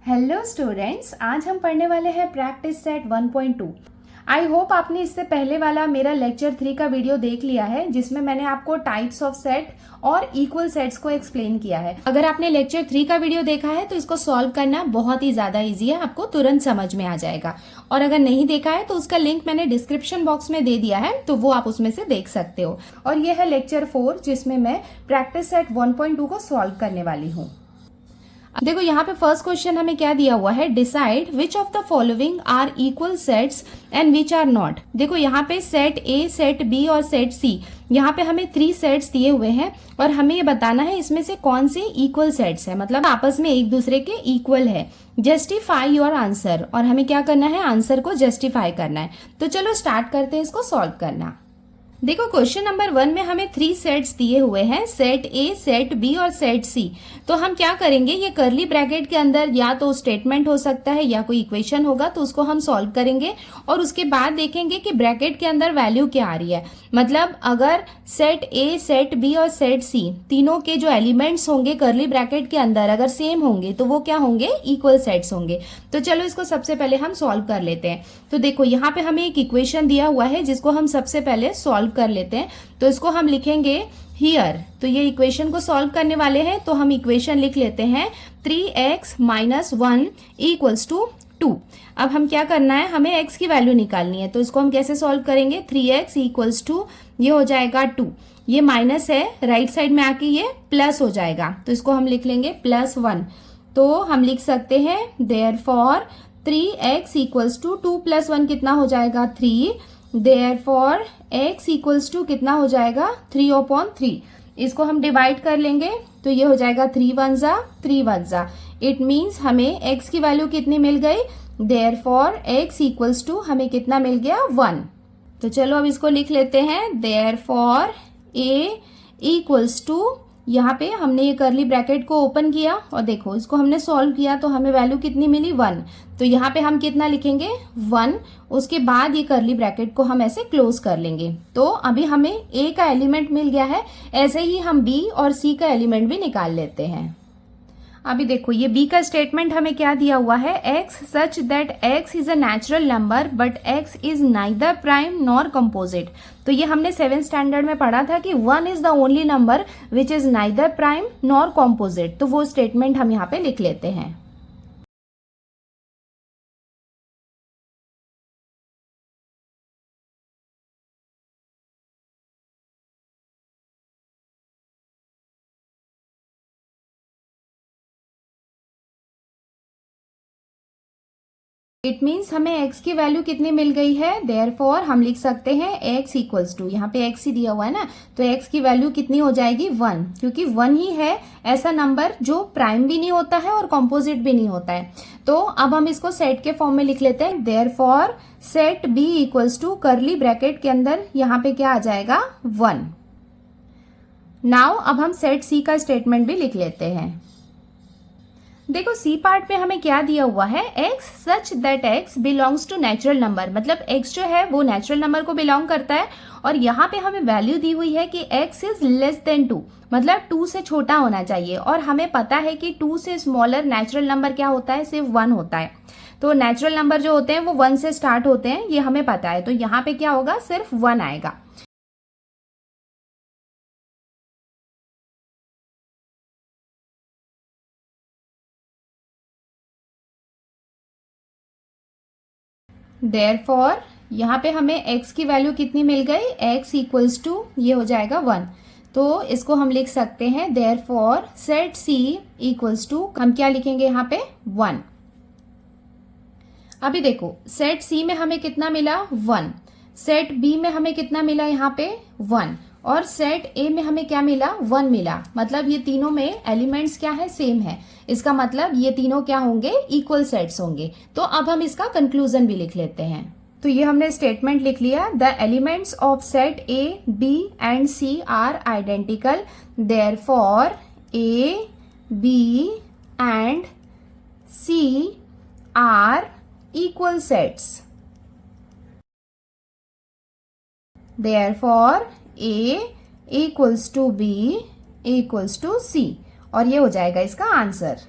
Hello students, आज हम पढ़ने वाले हैं प्रैक्टिस सेट 1.2। आई होप आपने इससे पहले वाला मेरा लेक्चर 3 का वीडियो देख लिया है, जिसमें मैंने आपको टाइप्स ऑफ सेट और इक्वल सेट्स को एक्सप्लेन किया है। अगर आपने लेक्चर 3 का वीडियो देखा है तो इसको सॉल्व करना बहुत ही ज्यादा इजी है, आपको तुरंत समझ में आ जाएगा। और अगर नहीं देखा है तो उसका लिंक मैंने डिस्क्रिप्शन बॉक्स में दे दिया है, तो वो आप उसमें से देख सकते हो। और ये है लेक्चर 4, जिसमें मैं प्रैक्टिस सेट 1.2 को सॉल्व करने वाली हूँ। देखो यहाँ पे फर्स्ट क्वेश्चन हमें क्या दिया हुआ है, decide which of the following are equal sets and which are not. देखो यहाँ पे सेट ए, सेट बी और सेट सी, यहाँ पे हमें 3 सेट्स दिए हुए हैं और हमें ये बताना है इसमें से कौन से इक्वल सेट्स है, मतलब आपस में एक दूसरे के इक्वल है। जस्टिफाई योर आंसर, और हमें क्या करना है, आंसर को जस्टिफाई करना है। तो चलो स्टार्ट करते हैं इसको सॉल्व करना। देखो क्वेश्चन नंबर 1 में हमें 3 सेट्स दिए हुए हैं, सेट ए, सेट बी और सेट सी। तो हम क्या करेंगे, ये कर्ली ब्रैकेट के अंदर या तो स्टेटमेंट हो सकता है या कोई इक्वेशन होगा, तो उसको हम सॉल्व करेंगे और उसके बाद देखेंगे कि ब्रैकेट के अंदर वैल्यू क्या आ रही है। मतलब अगर सेट ए, सेट बी और सेट सी तीनों के जो एलिमेंट्स होंगे कर्ली ब्रैकेट के अंदर अगर सेम होंगे तो वो क्या होंगे, इक्वल सेट्स होंगे। तो चलो इसको सबसे पहले हम सॉल्व कर लेते हैं। तो देखो यहाँ पे हमें एक इक्वेशन दिया हुआ है जिसको हम सबसे पहले सॉल्व कर लेते हैं। तो इसको हम लिखेंगे हियर। तो ये इक्वेशन को सॉल्व करने वाले हैं, तो हम इक्वेशन लिख लेते हैं 3x - 1 = 2। अब हम क्या करना है, हमें x की वैल्यू निकालनी है। तो इसको हम कैसे सॉल्व करेंगे, 3x = ये हो जाएगा 2, ये माइनस है, राइट साइड में आके ये प्लस हो जाएगा, तो इसको हम लिख लेंगे +1। तो हम लिख सकते हैं देयरफॉर 3x = 2 + 1 कितना हो जाएगा, 3। देयरफॉर x = कितना हो जाएगा, 3/3। इसको हम डिवाइड कर लेंगे तो ये हो जाएगा 3 1 जा 3 1 जा। इट मीन्स हमें x की वैल्यू कितनी मिल गई, देयरफॉर x = हमें कितना मिल गया, 1। तो चलो अब इसको लिख लेते हैं, देयरफॉर a = यहाँ पे हमने ये कर्ली ब्रैकेट को ओपन किया और देखो इसको हमने सॉल्व किया तो हमें वैल्यू कितनी मिली, 1। तो यहाँ पे हम कितना लिखेंगे, 1। उसके बाद ये कर्ली ब्रैकेट को हम ऐसे क्लोज कर लेंगे। तो अभी हमें a का एलिमेंट मिल गया है, ऐसे ही हम b और c का एलिमेंट भी निकाल लेते हैं। अभी देखो ये b का स्टेटमेंट हमें क्या दिया हुआ है, x such that x is a natural number but x is neither prime nor composite. तो ये हमने 7th स्टैंडर्ड में पढ़ा था कि 1 is the only number which is neither prime nor composite. तो वो स्टेटमेंट हम यहाँ पे लिख लेते हैं। इट मीन्स हमें x की वैल्यू कितनी मिल गई है, देयरफॉर हम लिख सकते हैं x = यहाँ पे x ही दिया हुआ है ना, तो x की वैल्यू कितनी हो जाएगी, 1, क्योंकि 1 ही है ऐसा नंबर जो प्राइम भी नहीं होता है और कॉम्पोजिट भी नहीं होता है। तो अब हम इसको सेट के फॉर्म में लिख लेते हैं, therefore set b = curly bracket के अंदर यहाँ पे क्या आ जाएगा, 1। नाउ अब हम सेट c का स्टेटमेंट भी लिख लेते हैं। देखो सी पार्ट में हमें क्या दिया हुआ है, x such that x belongs to natural number, मतलब x जो है वो नेचुरल नंबर को बिलोंग करता है। और यहाँ पे हमें वैल्यू दी हुई है कि x इज लेस देन 2, मतलब 2 से छोटा होना चाहिए। और हमें पता है कि 2 से स्मॉलर नेचुरल नंबर क्या होता है, सिर्फ 1 होता है। तो नेचुरल नंबर जो होते हैं वो 1 से स्टार्ट होते हैं, ये हमें पता है। तो यहाँ पे क्या होगा, सिर्फ 1 आएगा। देयरफॉर यहाँ पे हमें x की वैल्यू कितनी मिल गई, x = ये हो जाएगा 1। तो इसको हम लिख सकते हैं, देयरफॉर सेट c = हम क्या लिखेंगे यहाँ पे, 1। अभी देखो सेट c में हमें कितना मिला, 1। सेट b में हमें कितना मिला, यहाँ पे 1। और सेट a में हमें क्या मिला, 1 मिला। मतलब ये तीनों में एलिमेंट्स क्या है, सेम है। इसका मतलब ये तीनों क्या होंगे, इक्वल सेट्स होंगे। तो अब हम इसका कंक्लूजन भी लिख लेते हैं। तो ये हमने स्टेटमेंट लिख लिया, the elements of set A, B and C are identical, therefore A, B and C are equal sets. Therefore a = b = c, और ये हो जाएगा इसका आंसर।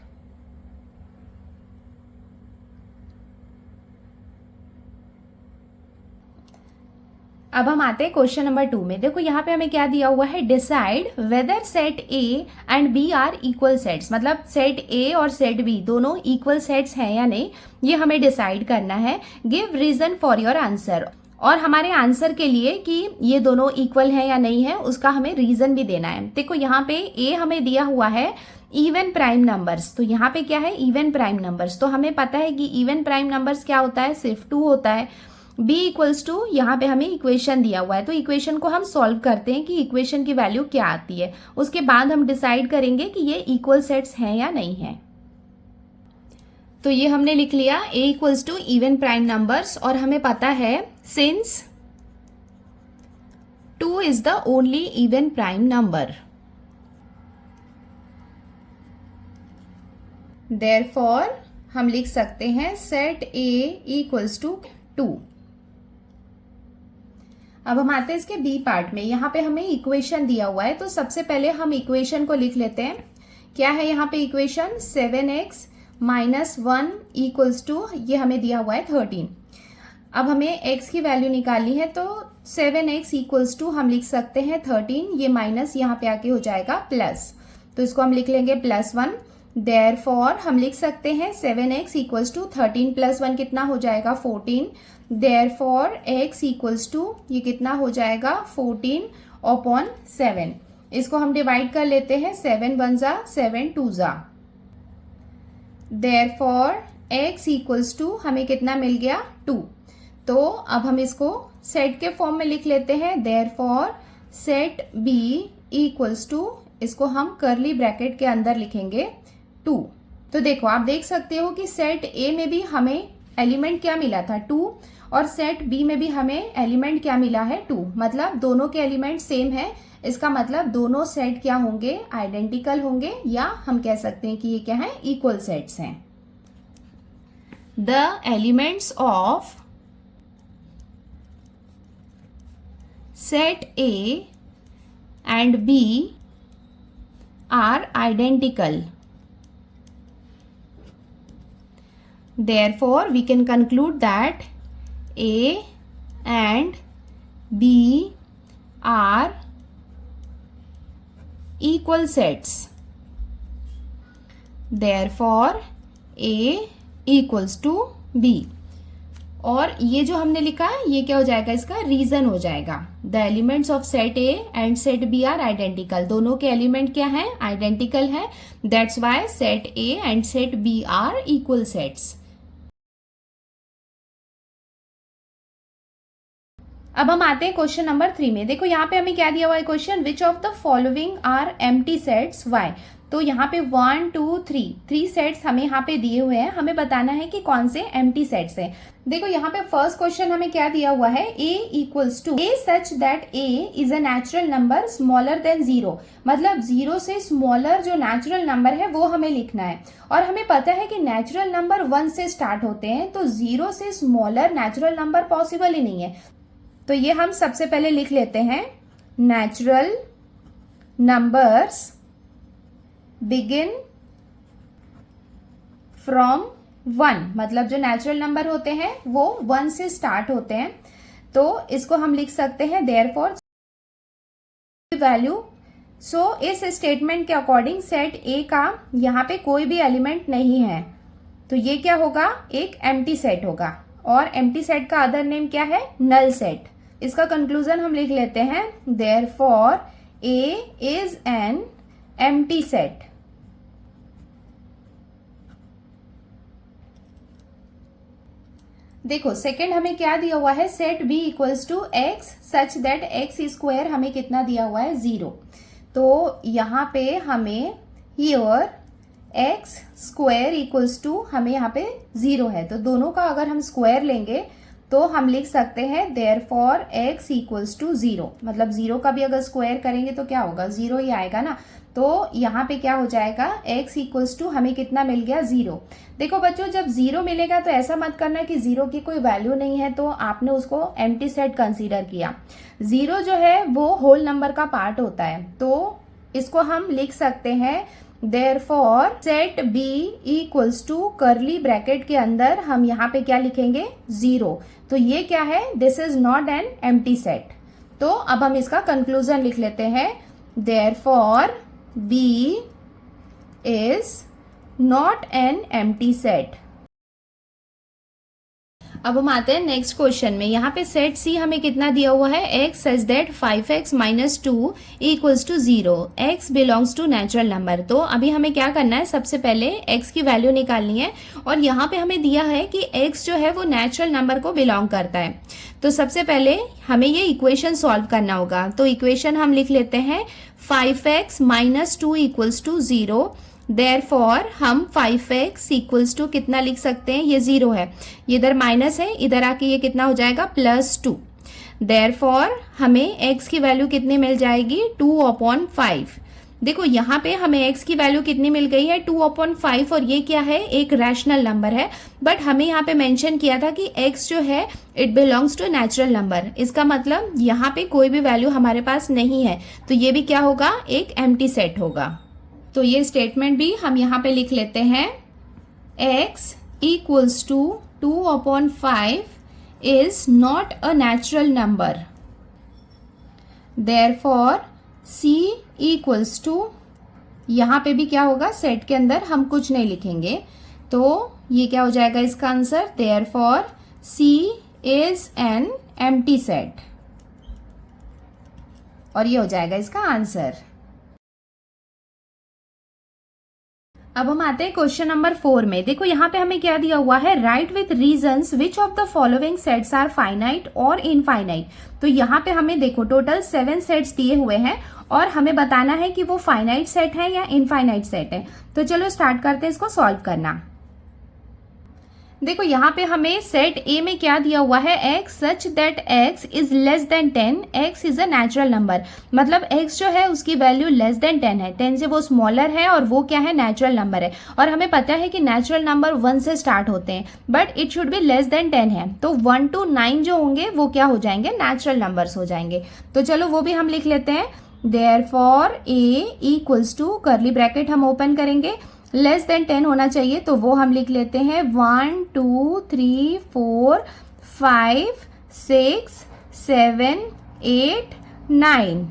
अब हम आते हैं क्वेश्चन नंबर 2 में। देखो यहाँ पे हमें क्या दिया हुआ है, decide whether set A and B are equal sets, मतलब सेट ए और सेट बी दोनों इक्वल सेट्स हैं या नहीं, ये हमें डिसाइड करना है। Give reason for your answer, और हमारे आंसर के लिए कि ये दोनों इक्वल है या नहीं है उसका हमें रीजन भी देना है। देखो यहाँ पे ए हमें दिया हुआ है इवन प्राइम नंबर्स, तो यहाँ पे क्या है, इवन प्राइम नंबर्स, तो हमें पता है कि इवन प्राइम नंबर्स क्या होता है, सिर्फ 2 होता है। b इक्वल्स टू, यहाँ पे हमें इक्वेशन दिया हुआ है, तो इक्वेशन को हम सॉल्व करते हैं कि इक्वेशन की वैल्यू क्या आती है, उसके बाद हम डिसाइड करेंगे कि ये इक्वल सेट्स हैं या नहीं है। तो ये हमने लिख लिया a equals to even prime numbers, और हमें पता है since 2 is the only even prime number, therefore हम लिख सकते हैं सेट a इक्वल्स टू 2। अब हम आते हैं इसके बी पार्ट में। यहाँ पे हमें इक्वेशन दिया हुआ है, तो सबसे पहले हम इक्वेशन को लिख लेते हैं। क्या है यहाँ पे equation, 7x minus 1 equals to, ये हमें दिया हुआ है 13। अब हमें x की वैल्यू निकालनी है, तो 7x इक्वल्स टू हम लिख सकते हैं 13, ये माइनस यहाँ पे आके हो जाएगा प्लस, तो इसको हम लिख लेंगे +1। देयरफॉर हम लिख सकते हैं 7x इक्वल्स टू 13 प्लस 1 कितना हो जाएगा 14। देयरफॉर x इक्वल्स टू ये कितना हो जाएगा 14/7। इसको हम डिवाइड कर लेते हैं, 7 1 जा 7 2 जा। देयरफॉर x इक्वल्स टू हमें कितना मिल गया 2। तो अब हम इसको सेट के फॉर्म में लिख लेते हैं। Therefore set b equals to, इसको हम कर्ली ब्रैकेट के अंदर लिखेंगे 2। तो देखो आप देख सकते हो कि सेट A में भी हमें एलिमेंट क्या मिला था 2, और सेट B में भी हमें एलिमेंट क्या मिला है 2, मतलब दोनों के एलिमेंट सेम है। इसका मतलब दोनों सेट क्या होंगे, आइडेंटिकल होंगे, या हम कह सकते हैं कि ये क्या है, इक्वल सेट्स हैं। The elements of set A and B are identical, therefore we can conclude that A and B are equal sets, therefore A equals to B। और ये जो हमने लिखा है ये क्या हो जाएगा, इसका रीजन हो जाएगा। The elements of set A and set B are identical, दोनों के एलिमेंट क्या हैं, आइडेंटिकल है, that's why set A and set B are equal sets. अब हम आते हैं क्वेश्चन नंबर 3 में। देखो यहाँ पे हमें क्या दिया हुआ है question, which of the following are empty sets why. तो यहाँ पे 1 2 3 सेट्स हमें यहाँ पे दिए हुए हैं, हमें बताना है कि कौन से एम्प्टी सेट्स हैं। देखो यहाँ पे फर्स्ट क्वेश्चन हमें क्या दिया हुआ है, a equals to A such that a is a natural number smaller than 0, मतलब 0 से स्मॉलर जो नेचुरल नंबर है वो हमें लिखना है। और हमें पता है कि नेचुरल नंबर 1 से स्टार्ट होते हैं, तो 0 से स्मॉलर नेचुरल नंबर पॉसिबल ही नहीं है। तो ये हम सबसे पहले लिख लेते हैं, नेचुरल नंबर्स बिगिन फ्रॉम 1, मतलब जो नेचुरल नंबर होते हैं वो 1 से स्टार्ट होते हैं। तो इसको हम लिख सकते हैं देयरफॉर वैल्यू। सो इस स्टेटमेंट के अकॉर्डिंग सेट ए का यहाँ पे कोई भी एलिमेंट नहीं है, तो ये क्या होगा, एक एम्प्टी सेट होगा। और एम्प्टी सेट का अदर नेम क्या है, नल सेट। इसका कंक्लूजन हम लिख लेते हैं, therefore A is an empty set. देखो सेकंड हमें क्या दिया हुआ है, set B equals to X such that X square हमें कितना दिया हुआ है 0। तो यहाँ पे हमें here X square equals to हमें यहाँ पे 0 है, तो दोनों का अगर हम स्क्वायर लेंगे तो हम लिख सकते हैं देयरफॉर एक्स इक्वल्स टू 0, मतलब 0 का भी अगर स्क्वायर करेंगे तो क्या होगा, 0 ही आएगा ना। तो यहाँ पे क्या हो जाएगा, x इक्वल्स टू हमें कितना मिल गया 0। देखो बच्चों जब 0 मिलेगा तो ऐसा मत करना कि 0 की कोई वैल्यू नहीं है तो आपने उसको एम्प्टी सेट कंसीडर किया। 0 जो है वो होल नंबर का पार्ट होता है, तो इसको हम लिख सकते हैं therefore set B equals to curly bracket के अंदर हम यहाँ पे क्या लिखेंगे 0। तो ये क्या है, this is not an empty set. तो अब हम इसका कंक्लूजन लिख लेते हैं, therefore B is not an empty set. अब हम आते हैं नेक्स्ट क्वेश्चन में। यहाँ पे सेट सी हमें कितना दिया हुआ है, x such that 5x minus 2 equals to 0, x belongs to natural number. तो अभी हमें क्या करना है, सबसे पहले x की वैल्यू निकालनी है और यहाँ पे हमें दिया है कि x जो है वो नेचुरल नंबर को बिलोंग करता है। तो सबसे पहले हमें ये इक्वेशन सॉल्व करना होगा। तो इक्वेशन हम लिख लेते हैं 5x minus 2 equals to 0। Therefore हम 5x इक्वल्स टू कितना लिख सकते हैं, ये 0 है, ये इधर माइनस है, इधर आके ये कितना हो जाएगा +2। देयरफॉर हमें x की वैल्यू कितनी मिल जाएगी 2/5। देखो यहाँ पे हमें x की वैल्यू कितनी मिल गई है 2/5 और ये क्या है, एक रैशनल नंबर है। बट हमें यहाँ पे मेंशन किया था कि x जो है it belongs to natural number. इसका मतलब यहाँ पे कोई भी वैल्यू हमारे पास नहीं है, तो ये भी क्या होगा, एक एम्प्टी सेट होगा। तो ये स्टेटमेंट भी हम यहाँ पे लिख लेते हैं, x equals to 2/5 is not a natural number. Therefore c equals to, यहाँ पे भी क्या होगा, सेट के अंदर हम कुछ नहीं लिखेंगे, तो ये क्या हो जाएगा इसका answer, therefore c is an empty set, और ये हो जाएगा इसका आंसर। अब हम आते हैं क्वेश्चन नंबर 4 में। देखो यहाँ पे हमें क्या दिया हुआ है, write with reasons which of the following sets are finite और इनफाइनाइट। तो यहाँ पे हमें देखो टोटल 7 सेट्स दिए हुए हैं और हमें बताना है कि वो फाइनाइट सेट है या इनफाइनाइट सेट है। तो चलो स्टार्ट करते हैं इसको सॉल्व करना। देखो यहाँ पे हमें सेट ए में क्या दिया हुआ है, x such that x is less than 10, x is a natural number. मतलब x जो है उसकी वैल्यू लेस देन 10 है, 10 से वो स्मॉलर है और वो क्या है, नेचुरल नंबर है। और हमें पता है कि नेचुरल नंबर 1 से स्टार्ट होते हैं, but it should be less than 10 है। तो 1 to 9 जो होंगे वो क्या हो जाएंगे, नेचुरल नंबर्स हो जाएंगे। तो चलो वो भी हम लिख लेते हैं, therefore a equals to curly bracket हम ओपन करेंगे, लेस देन 10 होना चाहिए, तो वो हम लिख लेते हैं 1 2 3 4 5 6 7 8 9।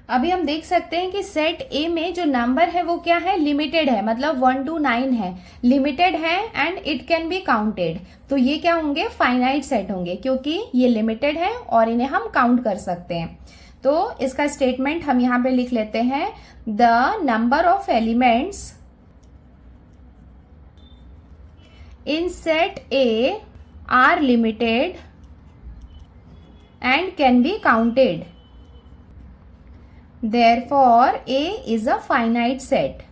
अभी हम देख सकते हैं कि सेट ए में जो नंबर है वो क्या है, लिमिटेड है, मतलब 1 to 9 है, लिमिटेड है and it can be counted. तो ये क्या होंगे, फाइनाइट सेट होंगे, क्योंकि ये लिमिटेड है और इन्हें हम काउंट कर सकते हैं। तो इसका स्टेटमेंट हम यहाँ पे लिख लेते हैं, the number of elements in set A are limited and can be counted. Therefore, A is a finite set.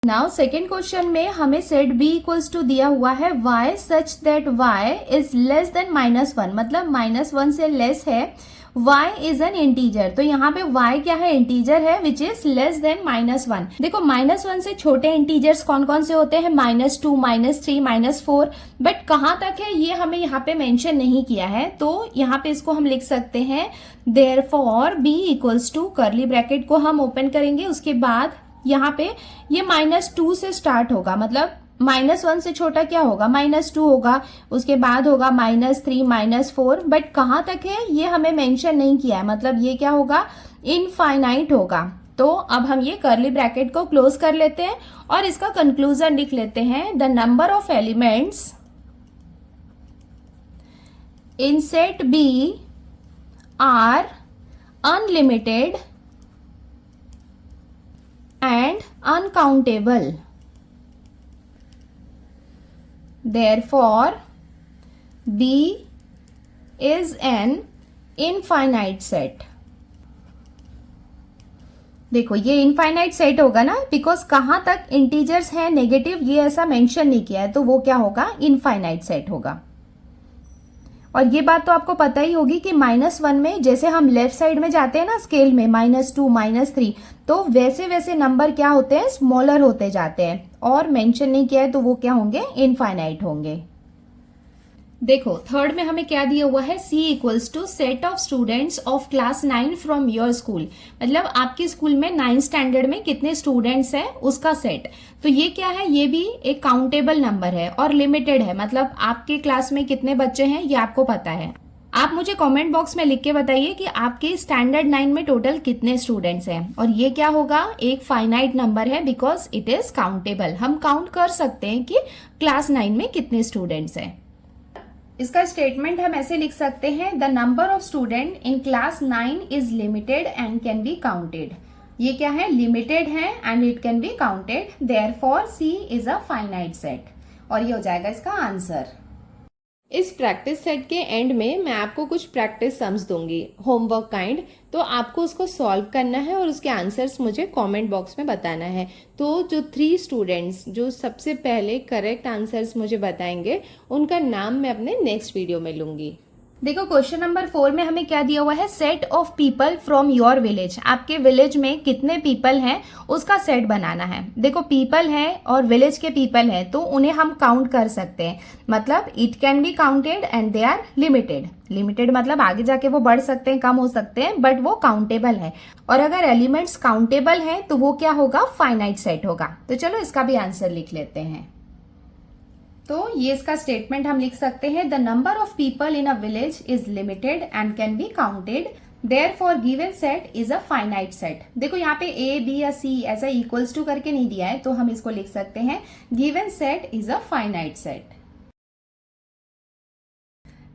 Now second question में हमें सेट बी इक्वल्स टू दिया हुआ है y such that y is less than -1, मतलब -1 से less है, y is an integer. तो यहाँ पे y क्या है, इंटीजर है विच इज लेस देन -1। देखो -1 से छोटे इंटीजर्स कौन कौन से होते हैं, -2 -3 -4, बट कहाँ तक है ये हमें यहाँ पे मेंशन नहीं किया है। तो यहाँ पे इसको हम लिख सकते हैं, therefore b equals to curly bracket को हम ओपन करेंगे, उसके बाद यहाँ पे ये -2 से स्टार्ट होगा, मतलब -1 से छोटा क्या होगा, -2 होगा, उसके बाद होगा -3 -4, बट कहाँ तक है ये हमें मेंशन नहीं किया है, मतलब ये क्या होगा, इनफाइनाइट होगा। तो अब हम ये कर्ली ब्रैकेट को क्लोज कर लेते हैं और इसका कंक्लूजन लिख लेते हैं, the number of elements in set B are unlimited and uncountable. Therefore, B is an infinite set. देखो ये इनफाइनाइट सेट होगा ना, बिकॉज कहाँ तक इंटीजर्स हैं नेगेटिव ये ऐसा मेंशन नहीं किया है, तो वो क्या होगा, इनफाइनाइट सेट होगा। और ये बात तो आपको पता ही होगी कि -1 में जैसे हम लेफ्ट साइड में जाते हैं ना स्केल में, -2 -3, तो वैसे वैसे नंबर क्या होते हैं, स्मॉलर होते जाते हैं, और मेंशन नहीं किया है तो वो क्या होंगे, इनफाइनाइट होंगे। देखो थर्ड में हमें क्या दिया हुआ है, C equals to set of students of class 9 from your school, मतलब आपके स्कूल में 9th स्टैंडर्ड में कितने स्टूडेंट्स हैं उसका सेट। तो ये क्या है, ये भी एक काउंटेबल नंबर है और लिमिटेड है, मतलब आपके क्लास में कितने बच्चे हैं ये आपको पता है। आप मुझे कमेंट बॉक्स में लिख के बताइए कि आपके स्टैंडर्ड 9 में टोटल कितने स्टूडेंट्स हैं। और ये क्या होगा, एक फाइनाइट नंबर है बिकॉज इट इज काउंटेबल, हम काउंट कर सकते हैं कि क्लास 9 में कितने स्टूडेंट्स हैं। इसका स्टेटमेंट हम ऐसे लिख सकते हैं, the number of student in class 9 is limited and can be counted. ये क्या है, लिमिटेड है and it can be counted, therefore C is a finite set. और ये हो जाएगा इसका आंसर। इस प्रैक्टिस सेट के एंड में मैं आपको कुछ प्रैक्टिस सम्स दूंगी, होमवर्क काइंड, तो आपको उसको सॉल्व करना है और उसके आंसर्स मुझे कमेंट बॉक्स में बताना है। तो जो 3 स्टूडेंट्स जो सबसे पहले करेक्ट आंसर्स मुझे बताएंगे उनका नाम मैं अपने नेक्स्ट वीडियो में लूंगी। देखो क्वेश्चन नंबर 4 में हमें क्या दिया हुआ है, set of people from your village, आपके विलेज में कितने पीपल हैं उसका सेट बनाना है। देखो पीपल है और विलेज के पीपल है तो उन्हें हम काउंट कर सकते हैं, मतलब it can be counted and they are limited. Limited मतलब आगे जाके वो बढ़ सकते हैं, कम हो सकते हैं, बट वो काउंटेबल है। और अगर एलिमेंट्स काउंटेबल है तो वो क्या होगा, फाइनाइट सेट होगा। तो चलो इसका भी आंसर लिख लेते हैं। तो ये इसका स्टेटमेंट हम लिख सकते हैं, the number of people in a village is limited and can be counted, therefore given set is a finite set. देखो यहाँ पे ए बी या सी ऐसा इक्वल्स टू करके नहीं दिया है, तो हम इसको लिख सकते हैं given set is a finite set.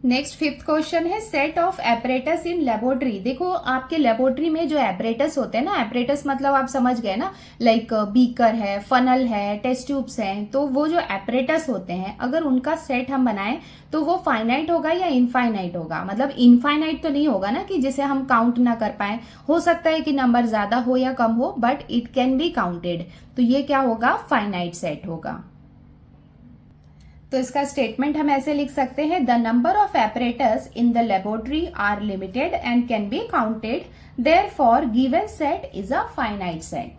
Next 5th question है, set of apparatus in laboratory. देखो आपके लेबोरेटरी में जो एपरेटस होते हैं ना, एपरेटस मतलब आप समझ गए ना, लाइक बीकर है, फनल है, टेस्ट ट्यूब्स हैं, तो वो जो एपरेटस होते हैं अगर उनका सेट हम बनाएं तो वो फाइनाइट होगा या इनफाइनाइट होगा। मतलब इनफाइनाइट तो नहीं होगा ना कि जिसे हम काउंट ना कर पाए, हो सकता है कि नंबर ज्यादा हो या कम हो, but it can be counted. तो ये क्या होगा, फाइनाइट सेट होगा। तो इसका स्टेटमेंट हम ऐसे लिख सकते हैं, the number of apparatus in the laboratory are limited and can be counted, therefore given set is a finite set.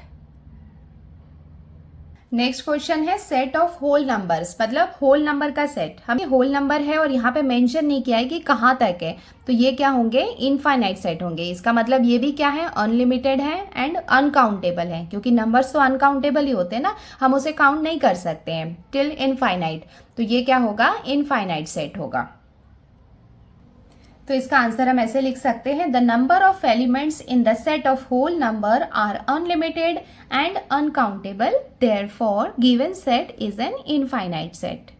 Next question है, सेट ऑफ होल नंबर्स, मतलब होल नंबर का सेट। हमें होल नंबर है और यहाँ पे मेंशन नहीं किया है कि कहाँ तक है, तो ये क्या होंगे, इनफाइनाइट सेट होंगे। इसका मतलब ये भी क्या है, अनलिमिटेड है एंड अनकाउंटेबल है, क्योंकि नंबर्स तो अनकाउंटेबल ही होते हैं ना, हम उसे काउंट नहीं कर सकते हैं टिल इनफाइनाइट। तो ये क्या होगा, इनफाइनाइट सेट होगा। तो इसका आंसर हम ऐसे लिख सकते हैं, the number of elements in the set of whole number are unlimited and uncountable, therefore given set is an infinite set.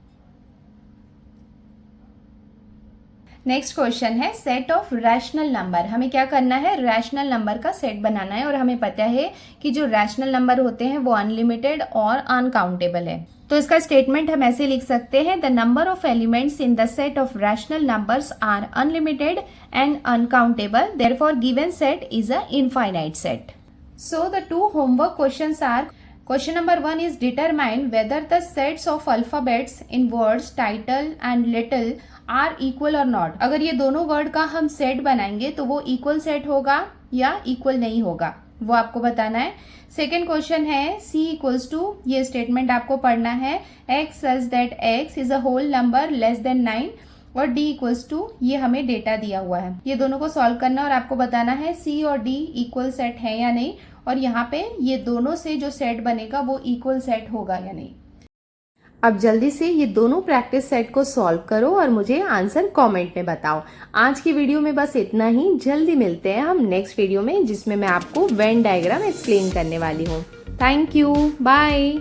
Next question है, सेट ऑफ रैशनल नंबर। हमें क्या करना है, रैशनल नंबर का सेट बनाना है और हमें पता है कि जो रैशनल नंबर होते हैं वो अनलिमिटेड और अनकाउंटेबल है। तो इसका स्टेटमेंट हम ऐसे लिख सकते हैं, the number of elements in the set of rational numbers are unlimited and uncountable, therefore given set is a infinite set. So the 2 homework questions are, question number 1 is determine whether the sets of alphabets in words title and little are equal और not. अगर ये दोनों word का हम set बनाएंगे तो वो equal set होगा या इक्वल नहीं होगा, वो आपको बताना है। सेकेंड क्वेश्चन है, सी इक्वल्स टू, ये स्टेटमेंट आपको पढ़ना है, X such that X is a whole number less than 9 और डी इक्वल्स टू, ये हमें डेटा दिया हुआ है। ये दोनों को सॉल्व करना और आपको बताना है सी और डी इक्वल सेट है या नहीं, और यहाँ पे ये दोनों से जो सेट बनेगा वो इक्वल सेट होगा या नहीं। अब जल्दी से ये दोनों प्रैक्टिस सेट को सॉल्व करो और मुझे आंसर कमेंट में बताओ। आज की वीडियो में बस इतना ही, जल्दी मिलते हैं हम नेक्स्ट वीडियो में जिसमें मैं आपको वेन डायग्राम एक्सप्लेन करने वाली हूँ। Thank you, bye.